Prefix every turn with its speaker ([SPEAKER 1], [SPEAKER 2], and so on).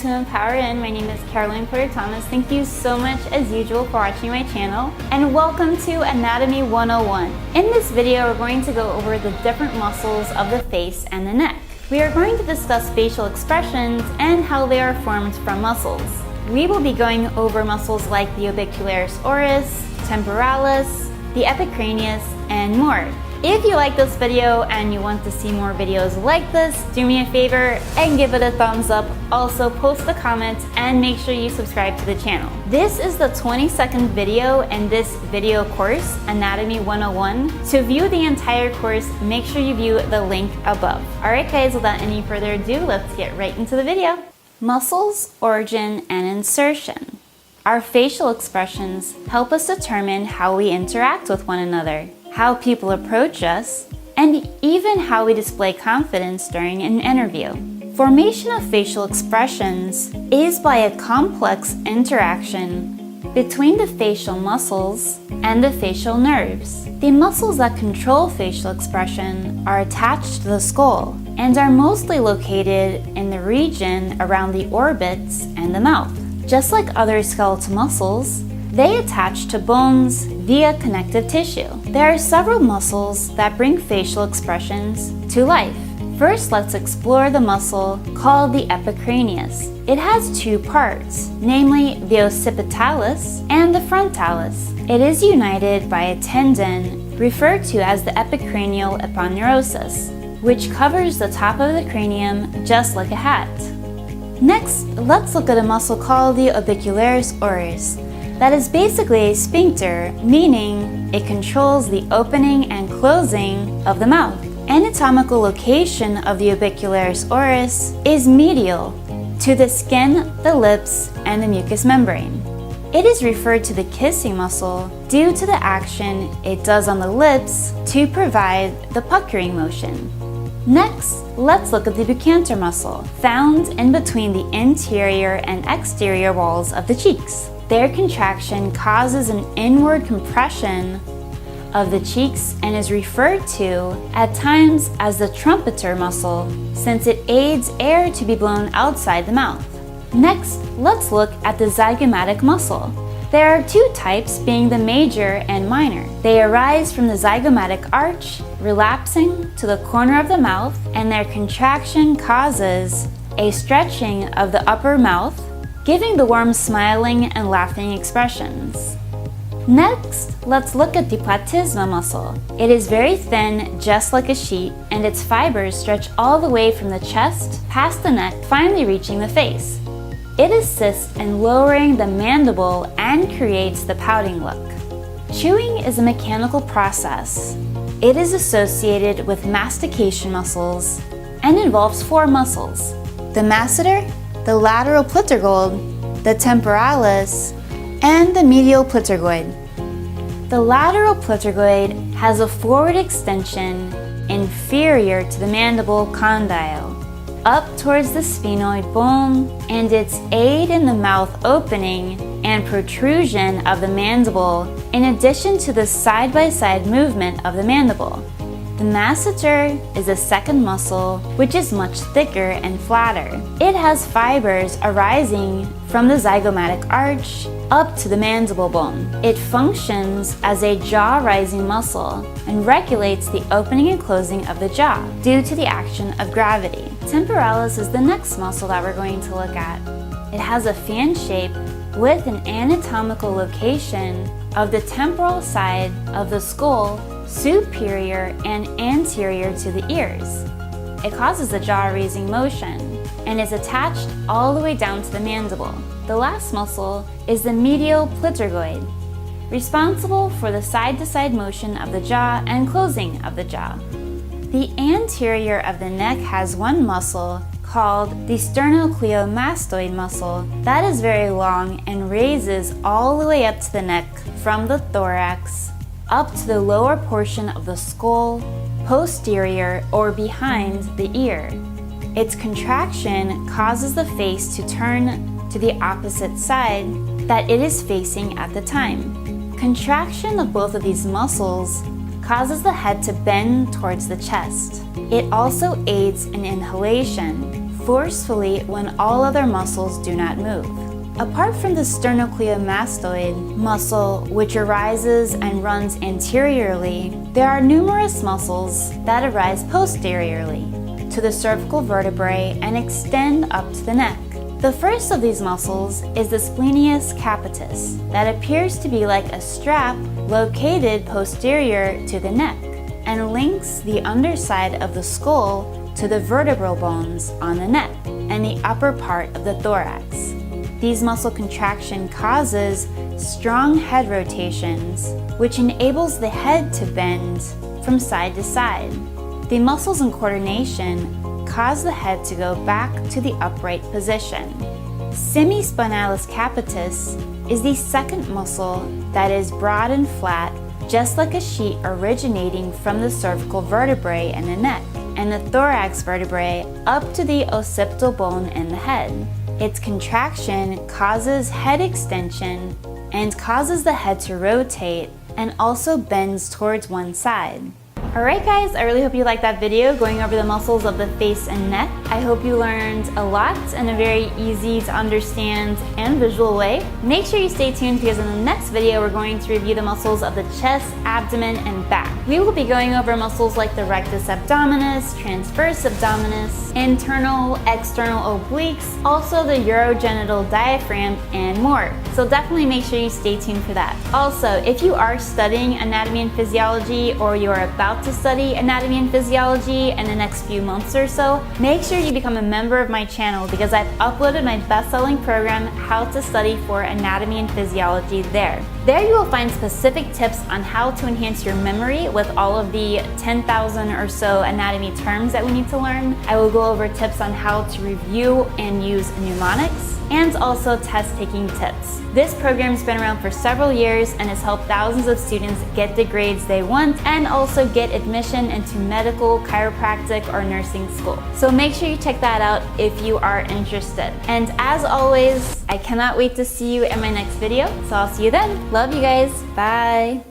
[SPEAKER 1] to Empower In. My name is Caroline Porter Thomas. Thank you so much as usual for watching my channel, and welcome to Anatomy 101. In this video, we're going to go over the different muscles of the face and the neck. We are going to discuss facial expressions and how they are formed from muscles. We will be going over muscles like the orbicularis oris, temporalis, the epicranius, and more. If you like this video and you want to see more videos like this, do me a favor and give it a thumbs up. Also post a comment and make sure you subscribe to the channel. This is the 22nd video in this video course, Anatomy 101. To view the entire course, make sure you view the link above. Alright guys, without any further ado, let's get right into the video. Muscles, origin, and insertion. Our facial expressions help us determine how we interact with one another, how people approach us, and even how we display confidence during an interview. Formation of facial expressions is by a complex interaction between the facial muscles and the facial nerves. The muscles that control facial expression are attached to the skull and are mostly located in the region around the orbits and the mouth. Just like other skeletal muscles, they attach to bones via connective tissue. There are several muscles that bring facial expressions to life. First, let's explore the muscle called the epicranius. It has two parts, namely the occipitalis and the frontalis. It is united by a tendon referred to as the epicranial aponeurosis, which covers the top of the cranium just like a hat. Next, let's look at a muscle called the orbicularis oris. That is basically a sphincter, meaning it controls the opening and closing of the mouth. Anatomical location of the orbicularis oris is medial to the skin, the lips, and the mucous membrane. It is referred to the kissing muscle due to the action it does on the lips to provide the puckering motion. Next, let's look at the trochanter muscle, found in between the interior and exterior walls of the cheeks. Their contraction causes an inward compression of the cheeks and is referred to at times as the trumpeter muscle, since it aids air to be blown outside the mouth. Next, let's look at the zygomatic muscle. There are two types, being the major and minor. They arise from the zygomatic arch, relapsing to the corner of the mouth, and their contraction causes a stretching of the upper mouth, giving the warm smiling and laughing expressions. Next, let's look at the platysma muscle. It is very thin, just like a sheet, and its fibers stretch all the way from the chest, past the neck, finally reaching the face. It assists in lowering the mandible and creates the pouting look. Chewing is a mechanical process. It is associated with mastication muscles and involves four muscles: the masseter, the lateral pterygoid, the temporalis, and the medial pterygoid. The lateral pterygoid has a forward extension inferior to the mandible condyle, up towards the sphenoid bone, and its aid in the mouth opening and protrusion of the mandible, in addition to the side-by-side movement of the mandible. The masseter is a second muscle, which is much thicker and flatter. It has fibers arising from the zygomatic arch up to the mandible bone. It functions as a jaw-rising muscle and regulates the opening and closing of the jaw due to the action of gravity. Temporalis is the next muscle that we're going to look at. It has a fan shape with an anatomical location of the temporal side of the skull, superior and anterior to the ears. It causes a jaw-raising motion and is attached all the way down to the mandible. The last muscle is the medial pterygoid, responsible for the side-to-side motion of the jaw and closing of the jaw. The anterior of the neck has one muscle called the sternocleidomastoid muscle that is very long and raises all the way up to the neck from the thorax up to the lower portion of the skull, posterior or behind the ear. Its contraction causes the face to turn to the opposite side that it is facing at the time. Contraction of both of these muscles causes the head to bend towards the chest. It also aids in inhalation, forcefully when all other muscles do not move. Apart from the sternocleidomastoid muscle, which arises and runs anteriorly, there are numerous muscles that arise posteriorly to the cervical vertebrae and extend up to the neck. The first of these muscles is the splenius capitis, that appears to be like a strap located posterior to the neck and links the underside of the skull to the vertebral bones on the neck and the upper part of the thorax. These muscle contraction causes strong head rotations, which enables the head to bend from side to side. The muscles in coordination cause the head to go back to the upright position. Semispinalis capitis is the second muscle that is broad and flat, just like a sheet originating from the cervical vertebrae and the neck, and the thorax vertebrae up to the occipital bone in the head. Its contraction causes head extension and causes the head to rotate and also bends towards one side. Alright guys, I really hope you liked that video going over the muscles of the face and neck. I hope you learned a lot in a very easy to understand and visual way. Make sure you stay tuned because in the next video we're going to review the muscles of the chest, abdomen, and back. We will be going over muscles like the rectus abdominis, transverse abdominis, internal, external obliques, also the urogenital diaphragm, and more. So definitely make sure you stay tuned for that. Also, if you are studying anatomy and physiology or you are about to study anatomy and physiology in the next few months or so, make sure you become a member of my channel because I've uploaded my best-selling program, How to Study for Anatomy and Physiology there. There you will find specific tips on how to enhance your memory with all of the 10,000 or so anatomy terms that we need to learn. I will go over tips on how to review and use mnemonics, and also test-taking tips. This program's been around for several years and has helped thousands of students get the grades they want and also get admission into medical, chiropractic, or nursing school. So make sure you check that out if you are interested. And as always, I cannot wait to see you in my next video, so I'll see you then. Love you guys. Bye.